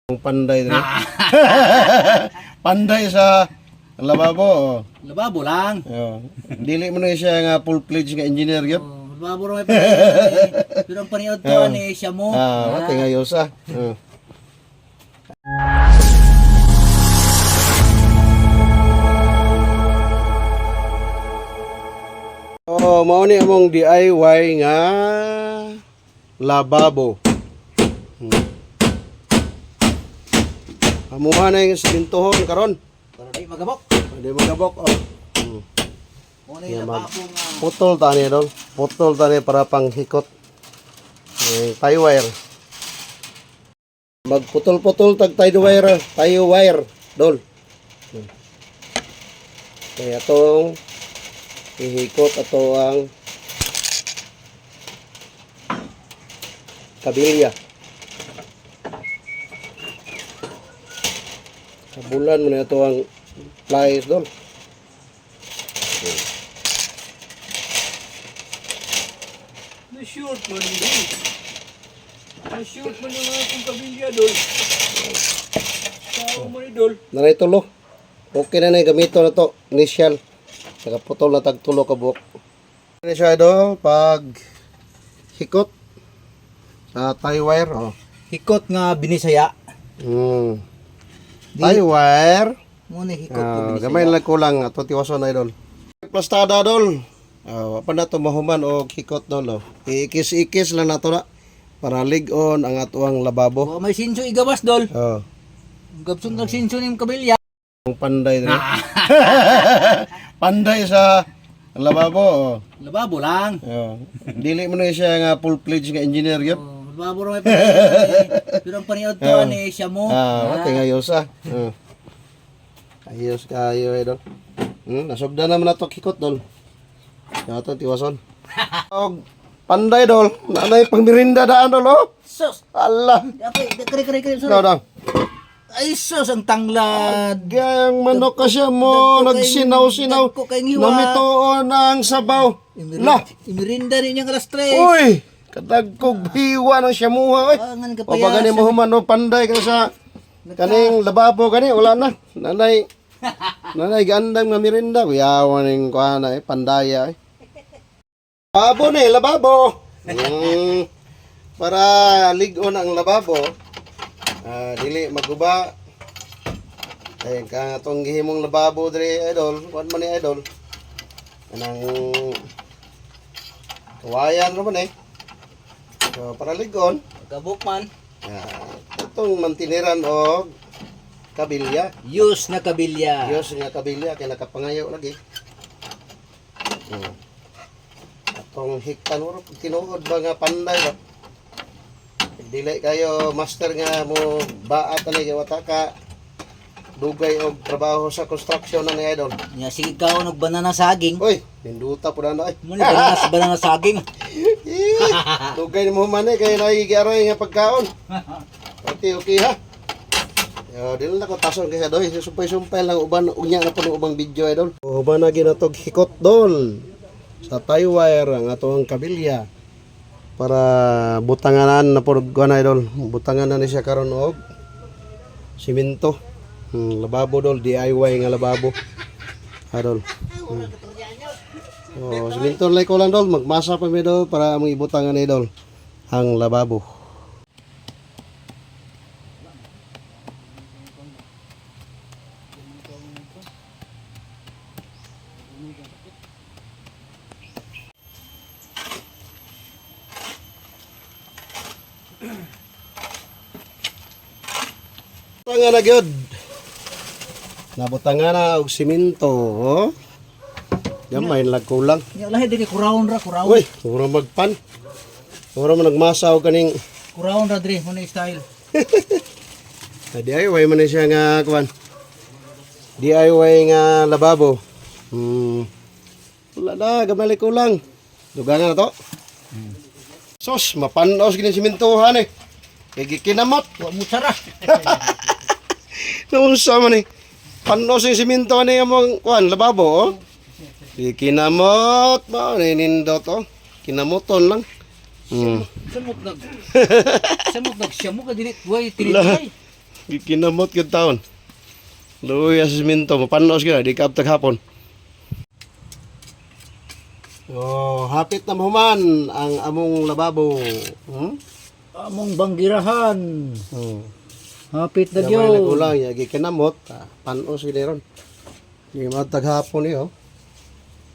Panday din. Panday sa lababo. Lababo lang. Oh. Dili mo na siya nga full-fledged nga engineer gyud. Lababo ra may panay. Pero ang paniod to ani siya mo. Wate nga yosa. Mao ni among DIY nga lababo. Amuha na yung simintohon karon. Para di magabok. Hindi magabok. Mo ni lababo nga. Putol tani dol. Putol tani para pang hikot. Tie wire. Magputol-putol tag tie wire dol. Kaya itong ihikot ato ang kabilya. Kabulan mo na ito ang pliers doon. Na-short mo ni Dol. Na-short mo na akong kabilya Dol. Sao mo ni Dol. Nanay tulo. Okay na gamito na to. Initial. Nakaputol na tag tulo ka buhok. Ano siya doon pag hikot sa tie wire. Hikot nga binisaya. Tie wire. Mo ni hikot nga binisaya. Gamay lang kulang. Ato tiwason na idol. Plastada dol. Apa na to mahuman o hikot dol. Ikis-ikis lang na to na. Para ligon ang atuang lababo. May sinso igawas Dol. Gabson nag sinso ning kabilya. Panday din. Panday sa lababo. Lababo lang. Dili mo na siya nga full-fledged nga engineer gyud. Lababo ra may panay. Pero ang paniod to ani siya mo. Wate nga yosa. Ayos kayo idol. Nasugda naman na to hikot dol. Yato tiwason. Og panday dol, nanay pang merinda daan dol oh. Sus. Allah. Kare. Daw. Ay sus ang tanglad. Gang manok ka siya mo, nagsinaw-sinaw. Namitoon ang sabaw. La, Imirinda rin yung alas 3. uy, kadagkog hiwa ng siya muha oy. O pa gani mo human o panday ka sa kaning lababo gani wala na. Nanay gandang nga merinda, yawan ning kuana pandaya eh. Lababo ni lababo. Para ligon ang lababo. Dili maguba. Ay ka atong gihimong lababo diri idol, kuan man ni idol. Anang kawayan ro man eh. So para ligon, Gabok man. itong mantiniran og kabilya. Use na kabilya. Diyos nga kabilya kay nakapangayo lagi. Atong hiktan ro tinuod ba nga panday ba? Dili kayo master nga mo baat ani wataka dugay og trabaho sa construction na ni idol. Nya sige ka og banana saging. Oy, hinduta pud na ay. Mo ni banana saging. Dugay mo man kay naigiaroy nga pagkaon. Okay ha. Yo, dili na ko tason kay doy, sumpay-sumpay lang uban unya na pud ubang video idol. Uban na ginatog hikot dol sa tie wire ang atong kabilya. Para butanganan na po na idol. Butanganan na siya karon og simento. Lababo dol, DIY nga lababo. Idol. Simento lang ko lang dol, magmasa pa mi dol para among ibutangan idol ang lababo. Butangan na gyud. Nabutangan na og simento, oh. Gamay lang kulang. Nya lahi diri kurawon ra. Uy, mura magpan. Mura man nagmasa og kaning Kurawon ra diri mo ni style. DIY man siya nga kuan. DIY nga lababo. Wala na, gamay lang kulang. Dugangan na to. Sos, mapanos gini simentohan eh. Kaya kinamot. Wa mo sara. Naunsa man eh. Panos yung simento ni among kuan lababo oh. Kinamot ba nindot oh. Kinamoton lang. Samot nag. Samot nag siya mo ka dili way tinitay. Gikinamot gyud taon. Luya sa siminto, mapanos gyud di ka abtag hapon. Oh, hapit na mahuman ang among lababo. Among banggirahan. Oh. Hapit na Gamay na gyud. kulang ya gikinamot, panos gyud ron. Di matag hapon niyo.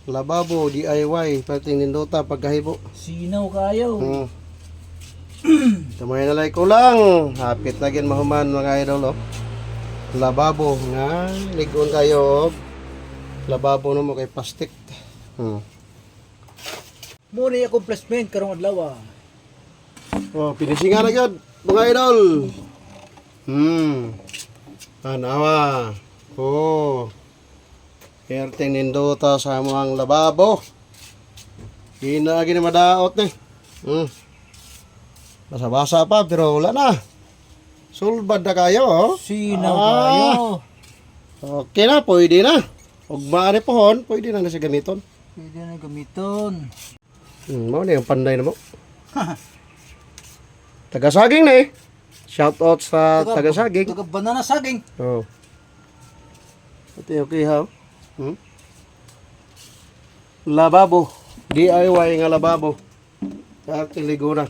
Lababo DIY pati nindota pagkahibo. Sinaw kayo. Tamay na lay kulang. Hapit na gyud mahuman mga idol oh. Lababo nga ligon kayo. Lababo na mo kay plastic. Muna yung accomplishment karong adlaw. Oh, pinisingan na gyud mga idol. Anawa. Oh. Herting nindota sa among lababo. Hina gini madaot ni. Basa-basa pa pero wala na. Sulbad na kayo oh. Sinaw kayo. Okay na, pwede na. Ug maaari pohon, pwede na siya gamiton. Pwede na gamiton. Mao na yung panday na mo. Taga-saging na eh. Shout out sa taga-saging. Taga banana saging. Oh. Okay ha. Lababo. DIY nga lababo. Sa ating ligura.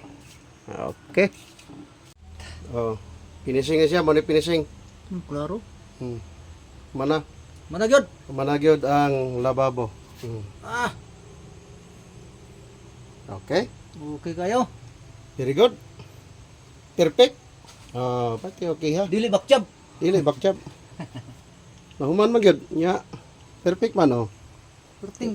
Okay. Oh. Pinising na siya, mo ni pinising. Klaro. Mana? Managyod. Managyod ang lababo. Okay. Okay kayo. Very good. Perfect. Pati okay ha. Dili bakjab. Dili bakjab. Mahuman magyud nya. Perfect man oh. Perting.